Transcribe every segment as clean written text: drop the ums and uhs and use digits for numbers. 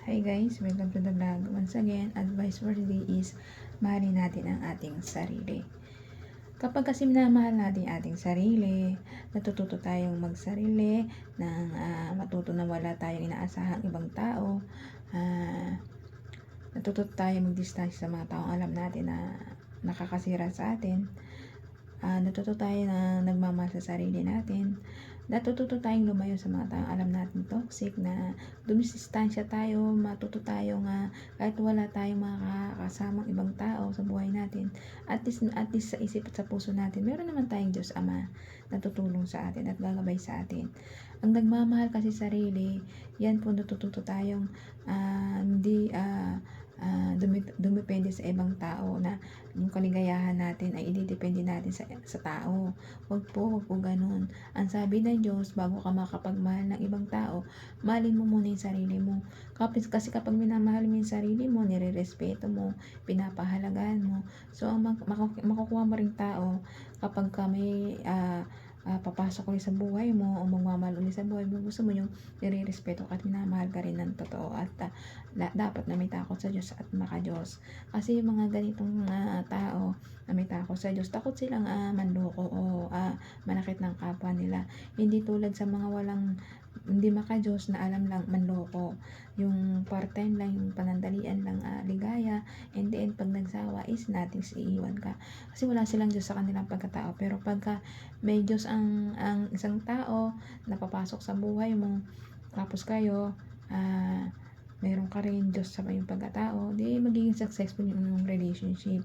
Hi guys, welcome to the vlog. Once again, advice for today is mahalin natin ang ating sarili. Kapag kasi minamahal natin ang ating sarili, natututo tayong magsarili ng matuto na wala tayong inaasahang ibang tao. Natututo tayong magdistansya sa mga taong alam natin na nakakasira sa atin. Natututo tayo na nagmamahal sa sarili natin. Natututo tayong lumayo sa mga taong alam natin toxic, na dumistansya tayo, matuto tayo nga kahit wala tayong makakasamang ibang tao sa buhay natin, at least sa isip at sa puso natin meron naman tayong Diyos Ama na tutulong sa atin at gagabay sa atin. Ang nagmamahal kasi sarili, yan po natututo tayong hindi dumepende sa ibang tao, na yung kaligayahan natin ay ididepende natin sa tao. Wag po ganun. Ang sabi ng Diyos, bago ka makapagmahal ng ibang tao, mahalin mo muna yung sarili mo. Kasi kapag minamahal mo yung sarili mo, nirerespeto mo, pinapahalagaan mo, so ang makukuha mo ring tao kapag ka may papasok ulit sa buhay mo o magmamahal ulit sa buhay mo, gusto mo yung nire-respeto at minamahal ka rin ng totoo, at dapat na may takot sa Diyos at maka-Diyos. Kasi yung mga ganitong tao na may takot sa Diyos, takot silang manloko o manakit ng kapwa nila. Hindi tulad sa mga hindi maka-Diyos na alam lang manloko, yung part-time lang, yung panandalian lang ligaya, and then pag nagsawa is nating iiwan ka. Kasi wala silang Diyos sa kanilang pagkatao. Pero pagka may Diyos ang isang tao na papasok sa buhay mo, tapos kayo meron ka rin Diyos sa iyong pagkatao, di magiging successful yung relationship.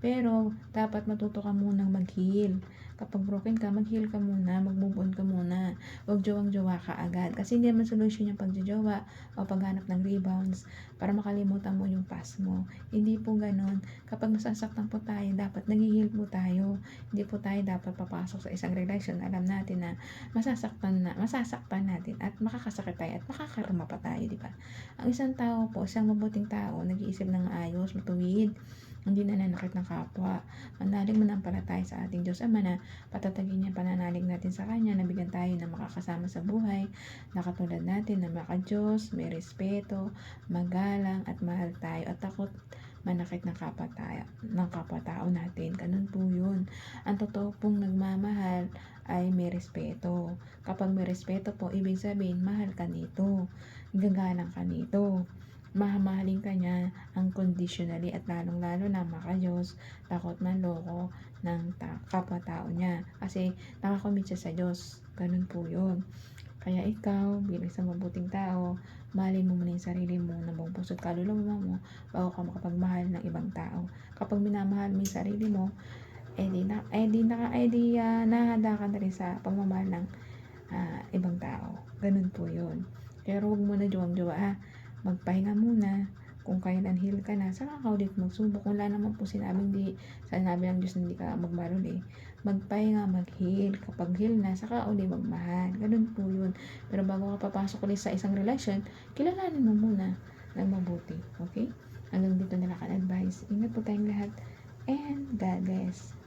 Pero dapat matuto ka munang mag-heal. Kapag broken ka, mag-heal ka muna, mag-move on ka muna. Huwag jowang-jowa ka agad. Kasi hindi naman solution yung pagjojowa o paghanap ng rebounds para makalimutan mo yung past mo. Hindi po ganon. Kapag nasasaktan po tayo, dapat nag-heal po tayo. Hindi po tayo dapat papasok sa isang relasyon. Alam natin na masasaktan natin at makakasakit tayo at makakarma pa tayo, di ba? Ang isang tao po, isang mabuting tao, nag-iisip ng maayos, matuwid, hindi nananakit ng kapwa. Manalig manampalataya sa ating Diyos Ama na patatagin niya pananalig natin sa Kanya, nabigyan tayo ng makakasama sa buhay na katulad natin, na maka-Diyos, may respeto, magalang at mahal tayo, at takot manakit ng kapwa-tao natin. Ganun po yun. Ang totoo pong nagmamahal ay may respeto. Kapag may respeto po, ibig sabihin mahal ka nito, gagalang ka nito, mamahalin ka niya unconditionally, at lalong-lalo na maka-Diyos, takot manloko ng kapwa-tao niya, kasi nakakomit siya sa Diyos. Ganun po yun. Kaya ikaw, bilang isang mabuting tao, mahalin mo muna yung sarili mo na buong puso't kaluluwa mo bago ka makapagmahal ng ibang tao. Kapag minamahal mo yung sarili mo, nahahanda ka na rin sa pagmamahal ng ibang tao. Ganun po yun. Pero huwag mo na jowang-jowa, magpahinga muna. Kung kailan heal ka na, saka ka ulit magsubok. Kung wala naman po sinabi ng Diyos na hindi ka magmahal ulit, magpahinga, mag-heal. Kapag heal na, saka ulit magmahal. Ganun po yun. Pero bago ka papasok ulit sa isang relasyon, kilalanin mo muna ng mabuti. Okay? Hanggang dito na lang ang advice. Ingat po tayong lahat. And God bless.